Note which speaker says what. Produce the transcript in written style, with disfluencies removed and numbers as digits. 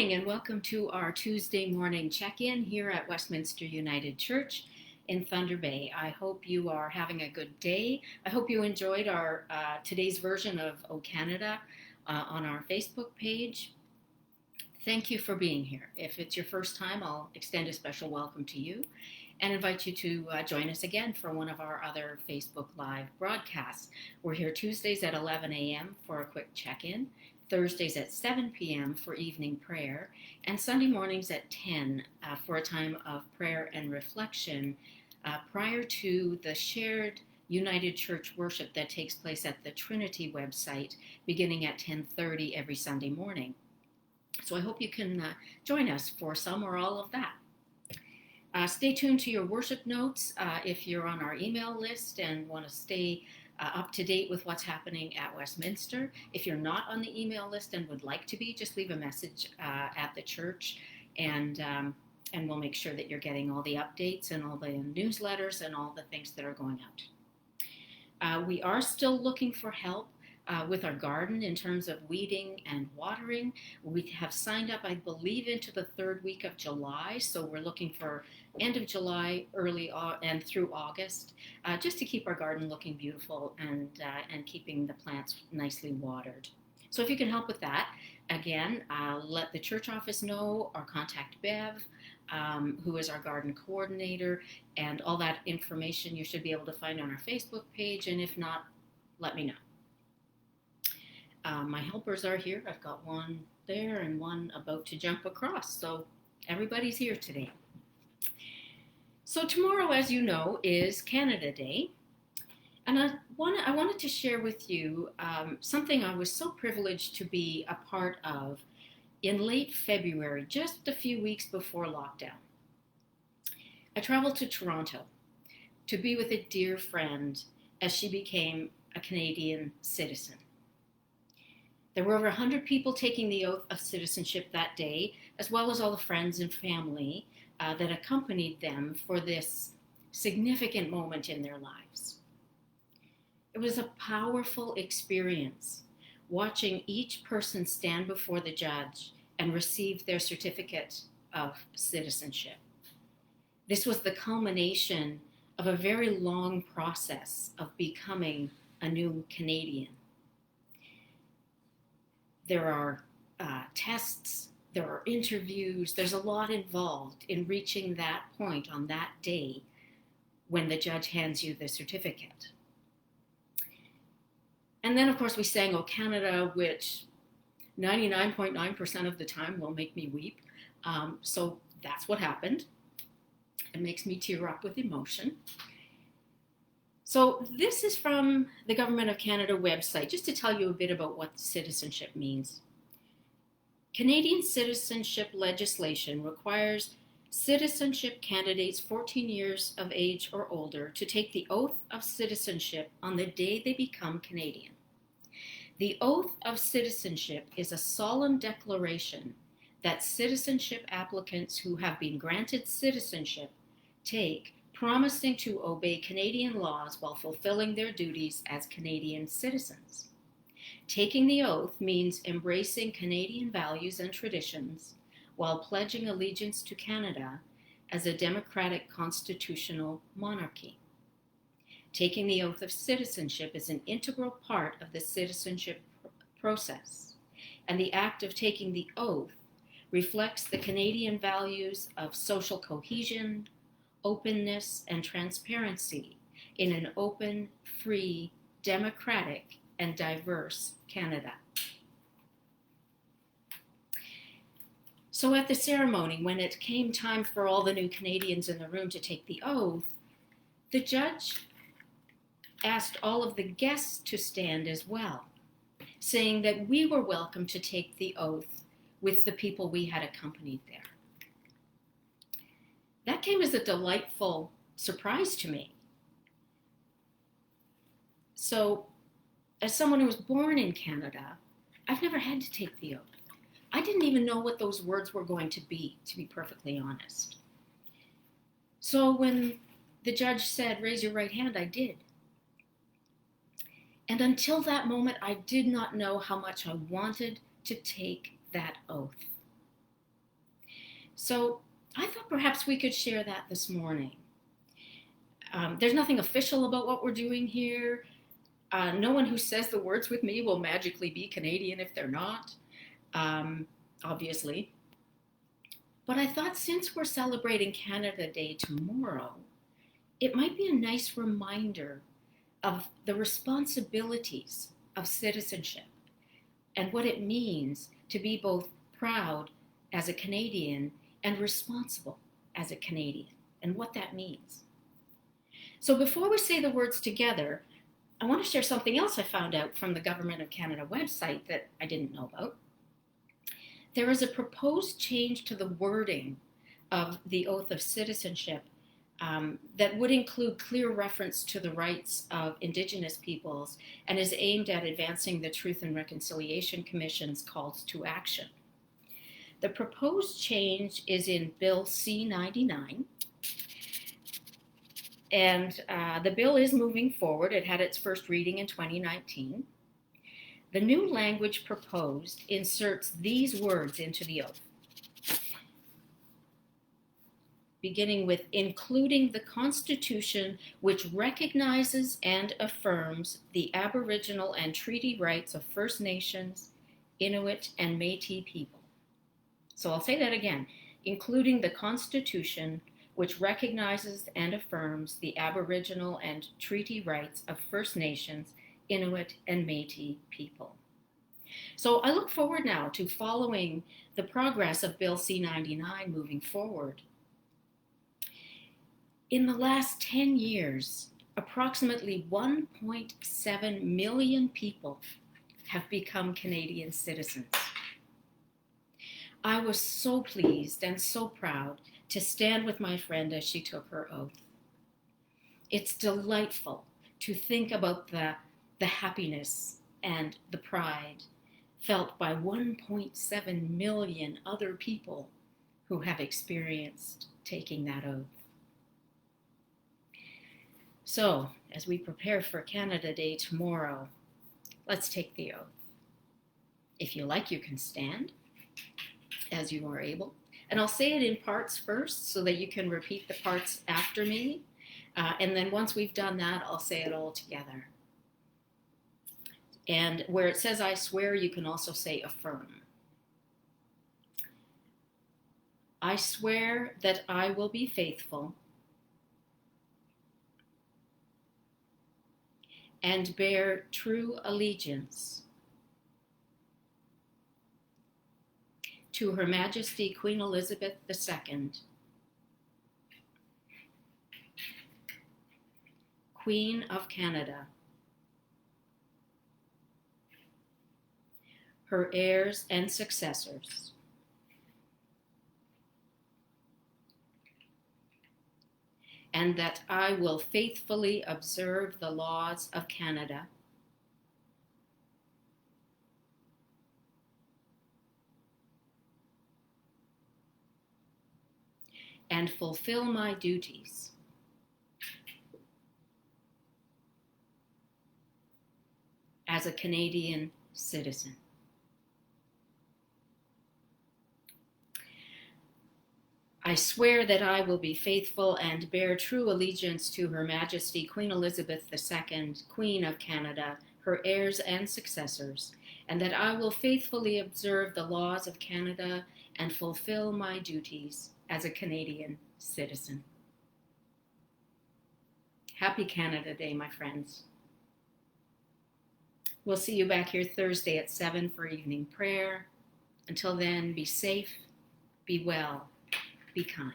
Speaker 1: morning and welcome to our Tuesday morning check-in here at Westminster United Church in Thunder Bay. I hope you are having a good day. I hope you enjoyed our today's version of O Canada on our Facebook page. Thank you for being here. If it's your first time, I'll extend a special welcome to you and invite you to join us again for one of our other Facebook Live broadcasts. We're here Tuesdays at 11 a.m. for a quick check-in, Thursdays at 7 p.m. for evening prayer, and Sunday mornings at 10 for a time of prayer and reflection prior to the shared United Church worship that takes place at the Trinity website beginning at 10:30 every Sunday morning. So I hope you can join us for some or all of that. Stay tuned to your worship notes if you're on our email list and want to stay up to date with what's happening at Westminster. If you're not on the email list and would like to be, just leave a message at the church and we'll make sure that you're getting all the updates and all the newsletters and all the things that are going out. We are still looking for help with our garden in terms of weeding and watering. We have signed up, I believe, into the third week of July, so we're looking for end of July, early and through August, just to keep our garden looking beautiful and keeping the plants nicely watered. So if you can help with that, again, let the church office know or contact Bev, who is our garden coordinator, and all that information you should be able to find on our Facebook page, and if not, let me know. My helpers are here. I've got one there and one about to jump across, so everybody's here today. So tomorrow, as you know, is Canada Day, and I wanted to share with you something I was so privileged to be a part of in late February, just a few weeks before lockdown. I traveled to Toronto to be with a dear friend as she became a Canadian citizen. There were over 100 people taking the oath of citizenship that day, as well as all the friends and family that accompanied them for this significant moment in their lives. It was a powerful experience watching each person stand before the judge and receive their certificate of citizenship. This was the culmination of a very long process of becoming a new Canadian. There are tests, there are interviews, there's a lot involved in reaching that point on that day when the judge hands you the certificate. And then, of course, we sang O Canada, which 99.9% of the time will make me weep. So that's what happened. It makes me tear up with emotion. So this is from the Government of Canada website, just to tell you a bit about what citizenship means. Canadian citizenship legislation requires citizenship candidates 14 years of age or older to take the oath of citizenship on the day they become Canadian. The oath of citizenship is a solemn declaration that citizenship applicants who have been granted citizenship take, promising to obey Canadian laws while fulfilling their duties as Canadian citizens. Taking the oath means embracing Canadian values and traditions while pledging allegiance to Canada as a democratic constitutional monarchy. Taking the oath of citizenship is an integral part of the citizenship process, and the act of taking the oath reflects the Canadian values of social cohesion, openness, and transparency in an open, free, democratic, and diverse Canada. So at the ceremony, when it came time for all the new Canadians in the room to take the oath, the judge asked all of the guests to stand as well, saying that we were welcome to take the oath with the people we had accompanied there. That came as a delightful surprise to me. So, as someone who was born in Canada, I've never had to take the oath. I didn't even know what those words were going to be perfectly honest. So when the judge said, "Raise your right hand," I did. And until that moment, I did not know how much I wanted to take that oath. So I thought perhaps we could share that this morning. There's nothing official about what we're doing here. No one who says the words with me will magically be Canadian if they're not, obviously. But I thought since we're celebrating Canada Day tomorrow, it might be a nice reminder of the responsibilities of citizenship and what it means to be both proud as a Canadian and responsible as a Canadian, and what that means. So before we say the words together, I want to share something else I found out from the Government of Canada website that I didn't know about. There is a proposed change to the wording of the Oath of Citizenship that would include clear reference to the rights of Indigenous peoples and is aimed at advancing the Truth and Reconciliation Commission's calls to action. The proposed change is in Bill C-99, and the bill is moving forward. It had its first reading in 2019. The new language proposed inserts these words into the oath, beginning with including the Constitution, which recognizes and affirms the Aboriginal and treaty rights of First Nations, Inuit, and Métis people. So I'll say that again, including the Constitution, which recognizes and affirms the Aboriginal and treaty rights of First Nations, Inuit, and Métis people. So I look forward now to following the progress of Bill C-99 moving forward. In the last 10 years, approximately 1.7 million people have become Canadian citizens. I was so pleased and so proud to stand with my friend as she took her oath. It's delightful to think about the happiness and the pride felt by 1.7 million other people who have experienced taking that oath. So, as we prepare for Canada Day tomorrow, let's take the oath. If you like, you can stand as you are able. And I'll say it in parts first so that you can repeat the parts after me. And then once we've done that, I'll say it all together. And where it says I swear, you can also say affirm. I swear that I will be faithful and bear true allegiance to Her Majesty Queen Elizabeth II, Queen of Canada, her heirs and successors, and that I will faithfully observe the laws of Canada and fulfill my duties as a Canadian citizen. I swear that I will be faithful and bear true allegiance to Her Majesty Queen Elizabeth II, Queen of Canada, her heirs and successors, and that I will faithfully observe the laws of Canada and fulfill my duties as a Canadian citizen. Happy Canada Day, my friends. We'll see you back here Thursday at 7 for evening prayer. Until then, be safe, be well, be kind.